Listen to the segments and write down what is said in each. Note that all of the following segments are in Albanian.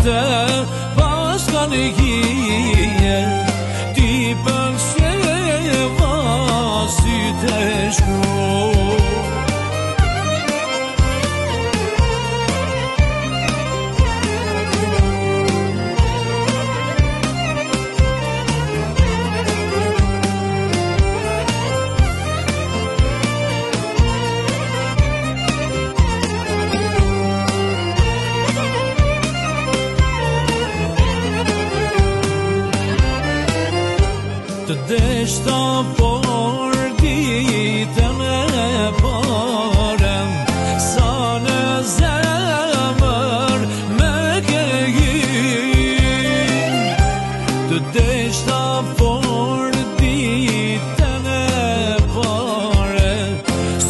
të paska në hije, ti pëlqeva sytë e shkruaj. Të deshta por ditën e parem, sa në zemër me ke hin. Të deshta por ditën e parem,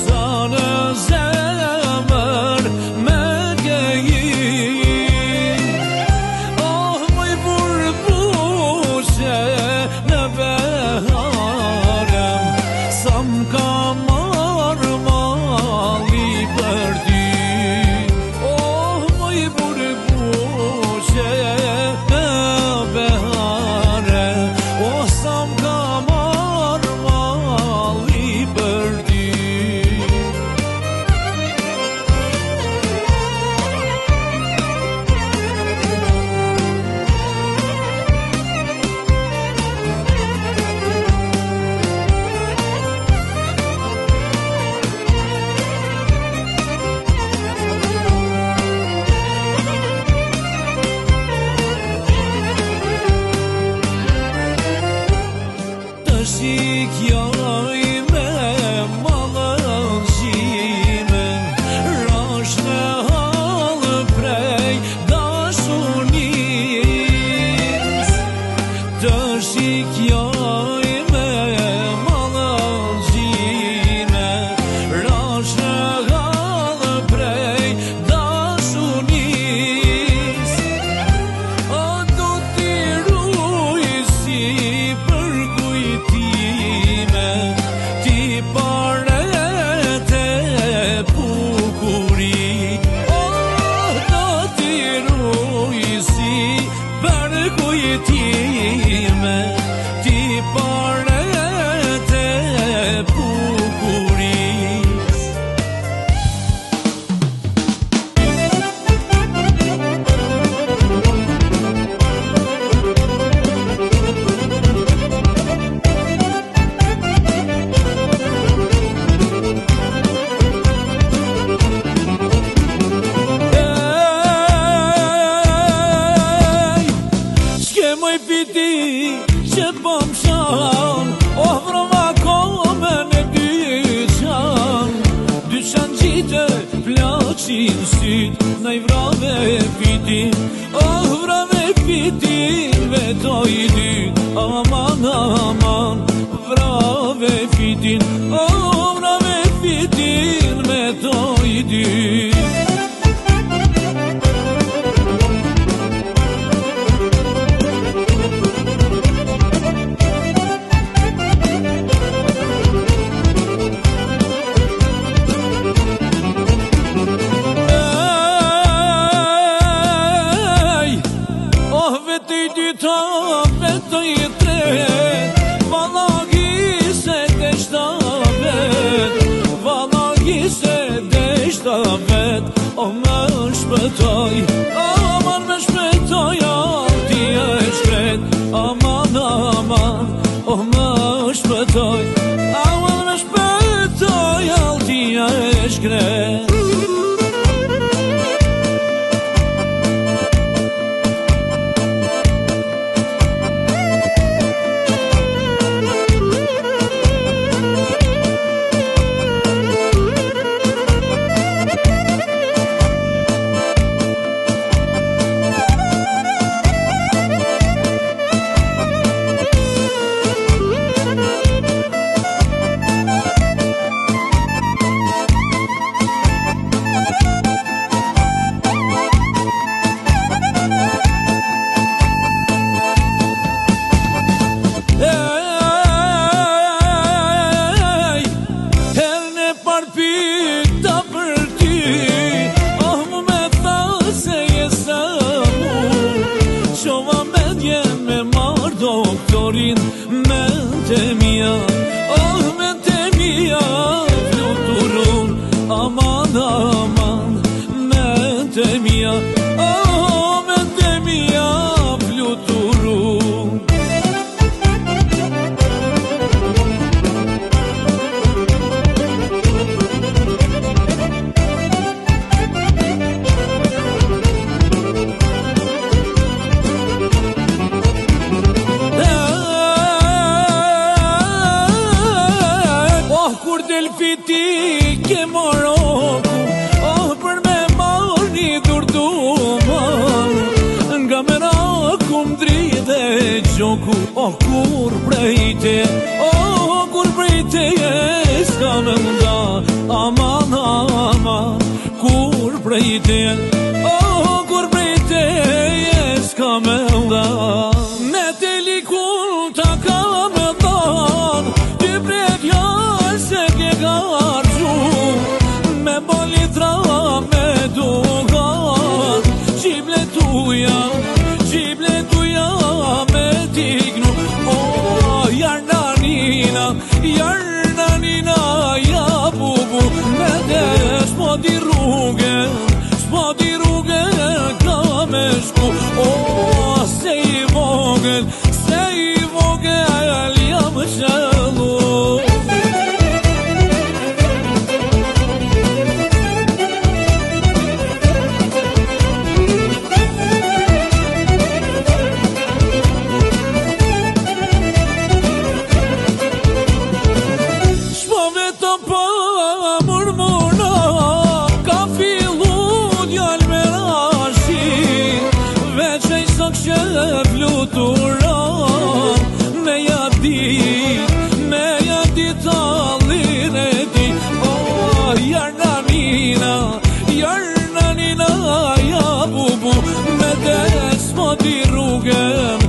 sa në zemër me ke hin. Oh, moj burbushe në ka marrë mali për ty. Oh, moj burbushe në behare, oh, sa m'ka marrë mali për ty. Shikjoj me malëzimin, rash në halë prej dashunis. Të shikjoj me malëzimin, rash në halë prej dashunis. O do t'i ruj si për ti paret e bukuri. Oh, do t'i ruj si për kujtime, ti paret e bukuri. Që pëm shan, oh vrova kome në dyqan, dyqan gjitë plaqin syt, në i vrave fitin, oh vrave fitin, vetoj dyt, aman aman, vrave fitin, oh vrave fitin, vetoj dyt. Vetoj tret, valagi se deshta vet, valagi se deshta vet, o më shpëtoj, aman më shpëtoj, alti e shkret, aman aman, o më shpëtoj, aman më shpëtoj, alti e shkret. kur prej te, kur prej te s'ka me nda, aman, aman, kur prej te, kur prej te s'ka me nda. Me te likun ta ka me dan, ty prevja se ke gargju, me bolitra me dugat, qible tuja me dignu, jarnanina, ja bubu, me de s'po di rrugë ka me shku, se i vogël jam qëllu. Fluturon me jadi tallin e ti, jarnanina, ja bubu, me de s'po di rrugën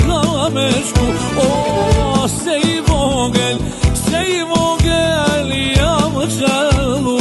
ka me shku, se i vogël jam qëllu,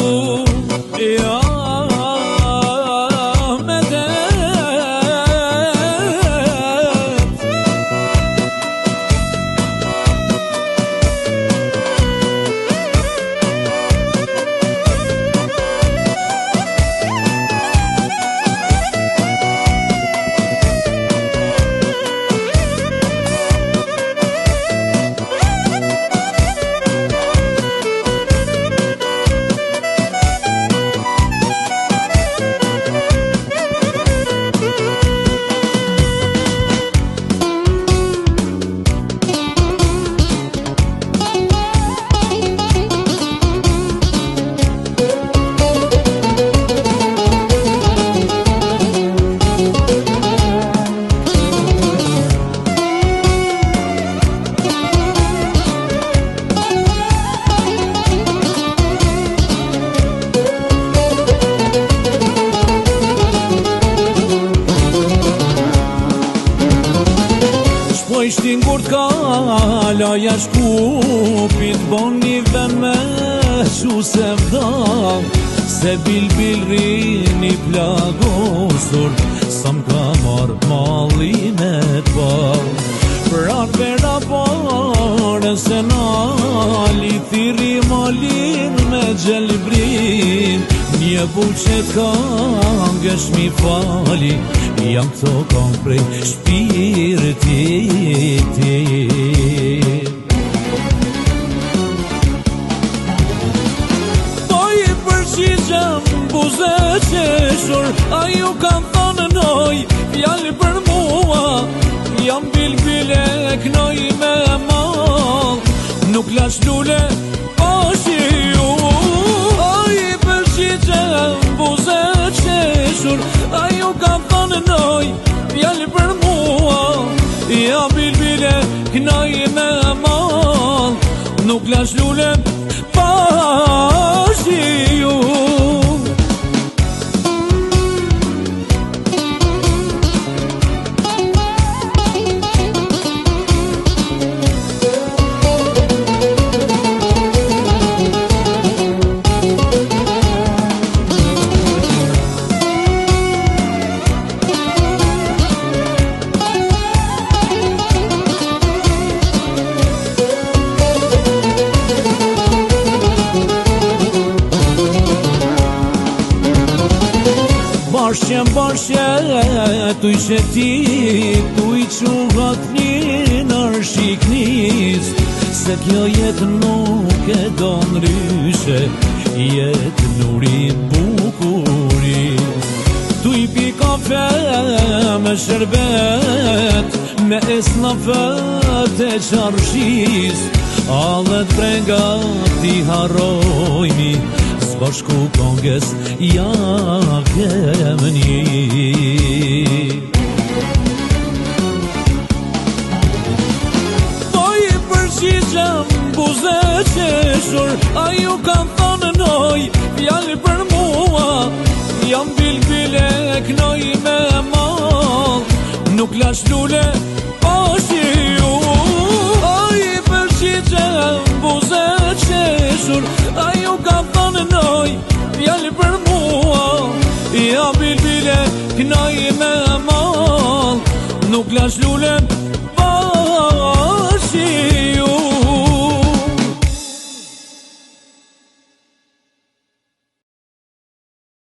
ishtin kur t'kala jash kupit, bonive me shu se vda, se bil rini plagosur, sa m'ka mar malli me t'pa. Pran vera pare se nali, thiri malin me gjelbrin, një buqet kangesh mi fali, jam këto kong prej shpirtit tim. Po i përgjigjem buze qeshur, a ju kam thonë noj, fjallë për mua, jam bilbile knoj me mal, nuk lash lule o shiu. Po i përgjigjem buze qeshur, a ju kam thonë noj, fjallë për mua, jam bilbile knoj me mal, nuk lash lule pa shiu. Bashkë, tu ishe ti, tu i quhat një nër shiknis, se kjo jetë nuk e do ndryshe, jetë nuri bukuris. Tu i pi kafe me sherbet, me esnafet e qarshis, allet brenga ti harrojni, bashku konges ja kemni. mal, nuk lash lule pashi ju. Ai përqiqe buze qeshur, ai ju ka thënë noj fjallë për mua. Ja bilbile knaj me mal, nuk lash lule